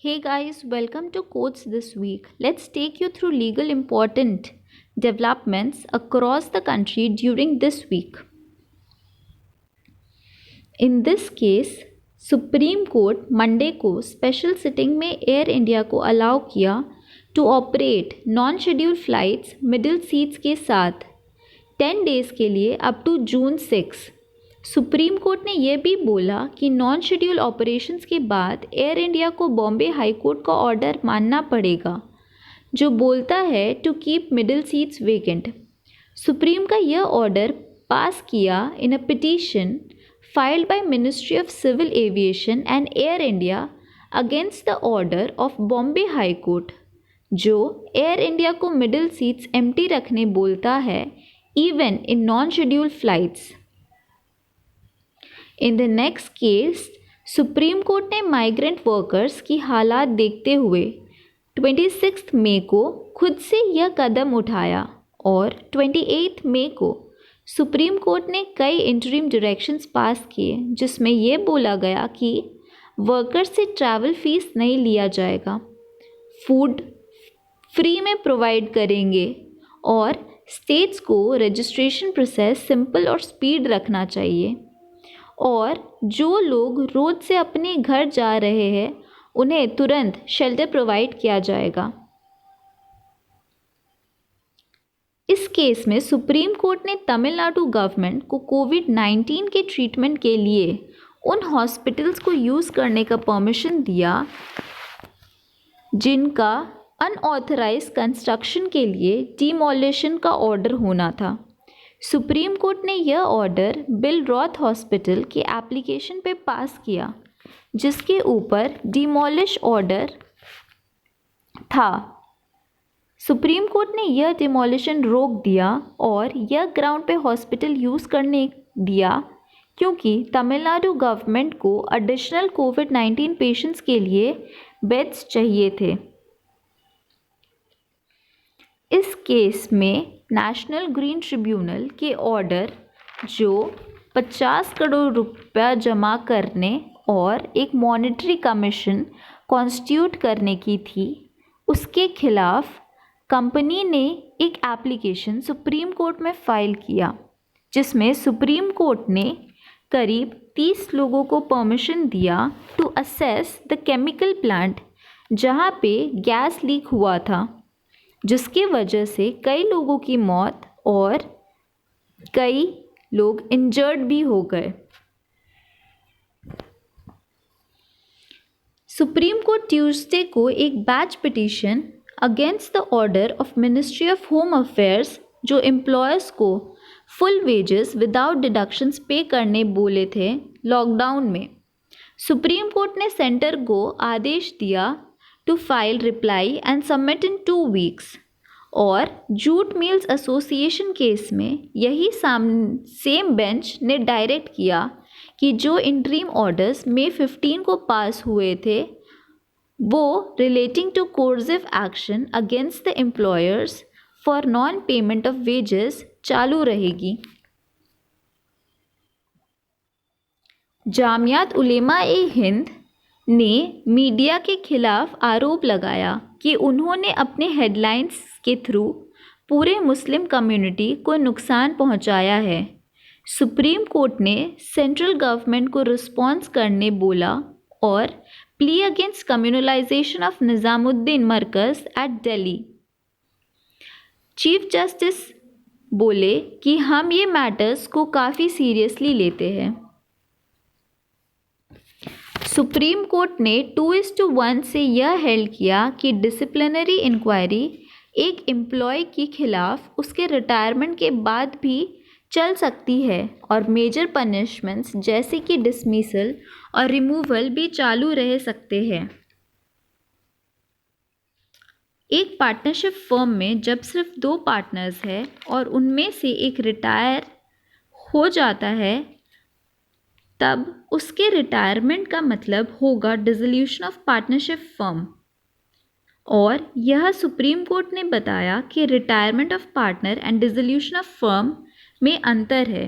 Hey guys, welcome to Codes This Week. Let's take you through legal important developments across the country during this week. In this case, supreme court Monday को special sitting में air India को allow किया to operate non schedule flights middle seats के साथ 10 days के लिए up to June 6। Supreme court ने यह भी बोला कि नॉन शेड्यूल ऑपरेशंस के बाद एयर इंडिया को बॉम्बे हाई कोर्ट का ऑर्डर मानना पड़ेगा जो बोलता है to keep middle seats vacant. Supreme का यह ऑर्डर पास किया in a petition filed by Ministry of Civil Aviation and Air India against the order of Bombay High Court, जो एयर इंडिया को मिडिल सीट्स एम्प्टी रखने बोलता है even in non schedule flights. In the next case, supreme court ने migrant workers की हालात देखते हुए 26 मई को खुद से यह कदम उठाया और 28 मई को सुप्रीम कोर्ट ने कई इंटरिम डायरेक्शंस पास किए जिसमें यह बोला गया कि वर्कर्स से ट्रैवल फीस नहीं लिया जाएगा, फूड फ्री में प्रोवाइड करेंगे और स्टेट्स को रजिस्ट्रेशन प्रोसेस सिंपल और स्पीड रखना चाहिए और जो लोग रोड से अपने घर जा रहे हैं उन्हें तुरंत शेल्टर प्रोवाइड किया जाएगा। इस केस में सुप्रीम कोर्ट ने तमिलनाडु गवर्नमेंट को कोविड-19 के ट्रीटमेंट के लिए उन हॉस्पिटल्स को यूज़ करने का परमिशन दिया जिनका अनऑथराइज कंस्ट्रक्शन के लिए डिमोलिशन का ऑर्डर होना था। सुप्रीम कोर्ट ने यह ऑर्डर बिल रॉथ हॉस्पिटल के एप्लीकेशन पे पास किया जिसके ऊपर डिमोलिश ऑर्डर था। सुप्रीम कोर्ट ने यह डिमोलिशन रोक दिया और यह ग्राउंड पे हॉस्पिटल यूज़ करने दिया क्योंकि तमिलनाडु गवर्नमेंट को एडिशनल कोविड-19 पेशेंट्स के लिए बेड्स चाहिए थे। इस केस में नेशनल ग्रीन ट्रिब्यूनल के ऑर्डर जो 50 करोड़ रुपया जमा करने और एक मॉनेटरी कमीशन कॉन्स्टिट्यूट करने की थी, उसके खिलाफ कंपनी ने एक एप्लीकेशन सुप्रीम कोर्ट में फ़ाइल किया जिसमें सुप्रीम कोर्ट ने करीब 30 लोगों को परमिशन दिया to assess the chemical plant जहां पे गैस लीक हुआ था जिसकी वजह से कई लोगों की मौत और कई लोग इंजर्ड भी हो गए। सुप्रीम कोर्ट ट्यूसडे को एक batch petition against the order of ministry of home affairs जो एम्प्लॉयर्स को फुल वेजेस विदाउट डिडक्शंस पे करने बोले थे लॉकडाउन में, सुप्रीम कोर्ट ने सेंटर को आदेश दिया to file reply and submit in 2 weeks. और जूट मिल्स एसोसिएशन केस में यही सेम बेंच ने डायरेक्ट किया कि जो इंटरिम ऑर्डर्स मई 15 को पास हुए थे वो relating to coercive action against the employers for non payment of wages चालू रहेगी। जामियात उलेमा ए हिंद ने मीडिया के खिलाफ आरोप लगाया कि उन्होंने अपने हेडलाइंस के थ्रू पूरे मुस्लिम कम्युनिटी को नुकसान पहुंचाया है। सुप्रीम कोर्ट ने सेंट्रल गवर्नमेंट को रिस्पॉन्स करने बोला और plea against communalisation of Nizamuddin Markaz at Delhi. Chief justice बोले कि हम ये मैटर्स को काफ़ी सीरियसली लेते हैं। सुप्रीम कोर्ट ने 2:1 से यह हेल्ड किया कि डिसिप्लिनरी इंक्वायरी एक एम्प्लॉय के खिलाफ उसके रिटायरमेंट के बाद भी चल सकती है और मेजर पनिशमेंट्स जैसे कि डिसमिसल और रिमूवल भी चालू रह सकते हैं। एक पार्टनरशिप फर्म में जब सिर्फ 2 पार्टनर्स हैं और उनमें से एक रिटायर हो जाता है तब उसके रिटायरमेंट का मतलब होगा डिसोल्यूशन ऑफ पार्टनरशिप फर्म। और यह सुप्रीम कोर्ट ने बताया कि retirement of partner and dissolution of firm में अंतर है।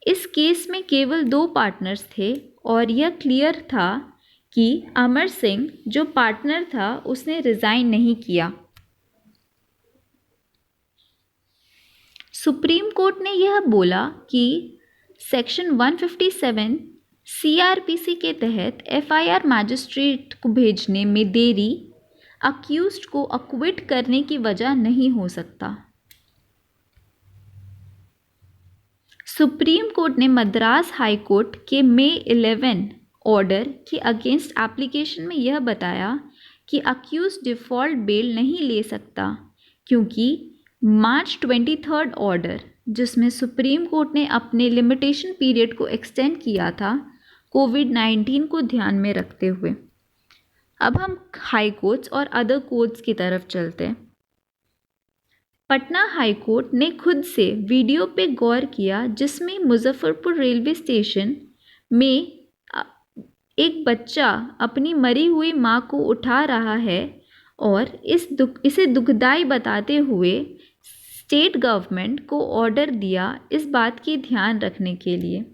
इस केस में केवल 2 पार्टनर्स थे और यह क्लियर था कि अमर सिंह जो पार्टनर था उसने रिज़ाइन नहीं किया। सुप्रीम कोर्ट ने यह बोला कि सेक्शन 157 सीआरपीसी के तहत एफआईआर मैजिस्ट्रेट को भेजने में देरी अक्यूज्ड को अक्विट करने की वजह नहीं हो सकता। सुप्रीम कोर्ट ने मद्रास हाई कोर्ट के मई 11 ऑर्डर के अगेंस्ट एप्लीकेशन में यह बताया कि अक्यूज्ड डिफ़ॉल्ट बेल नहीं ले सकता क्योंकि मार्च 23 ऑर्डर जिसमें सुप्रीम कोर्ट ने अपने लिमिटेशन पीरियड को एक्सटेंड किया था कोविड-19 को ध्यान में रखते हुए। अब हम हाई कोर्ट्स और अदर कोर्ट्स की तरफ चलते हैं। पटना हाई कोर्ट ने खुद से वीडियो पे गौर किया जिसमें मुजफ्फरपुर रेलवे स्टेशन में एक बच्चा अपनी मरी हुई मां को उठा रहा है और इसे दुखदाई बताते हुए स्टेट गवर्नमेंट को ऑर्डर दिया इस बात की ध्यान रखने के लिए।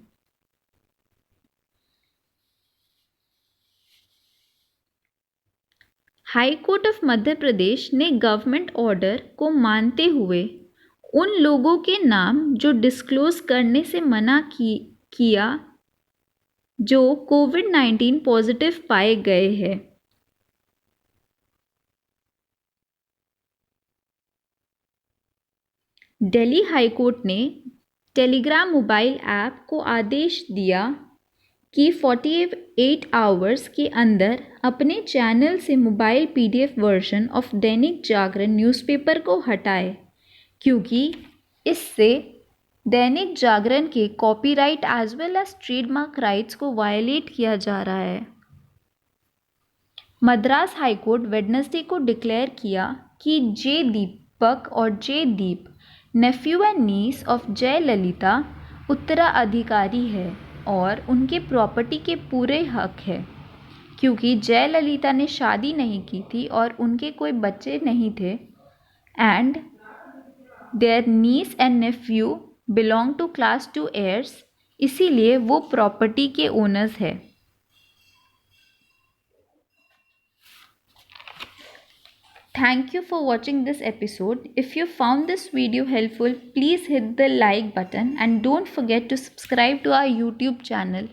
High court of Madhya Pradesh ने गवर्नमेंट ऑर्डर को मानते हुए उन लोगों के नाम जो डिस्क्लोज करने से मना किया जो कोविड-19 पॉजिटिव पाए गए हैं। दिल्ली हाई कोर्ट ने टेलीग्राम मोबाइल ऐप को आदेश दिया कि 48 आवर्स के अंदर अपने चैनल से mobile PDF version of Dainik Jagran newspaper को हटाए क्योंकि इससे दैनिक जागरण के copyright as well as trademark rights को वायलेट किया जा रहा है। मद्रास हाई कोर्ट वेडनेसडे को डिक्लेयर किया कि जे दीपक और J Deep nephew and niece of Jayalalithaa उत्तराधिकारी है और उनके प्रॉपर्टी के पूरे हक है क्योंकि जयललिता ने शादी नहीं की थी और उनके कोई बच्चे नहीं थे and their nieces and nephew belong to class 2 heirs, इसीलिए वो प्रॉपर्टी के ओनर्स है। Thank you for watching this episode. If you found this video helpful, please hit the like button and don't forget to subscribe to our YouTube channel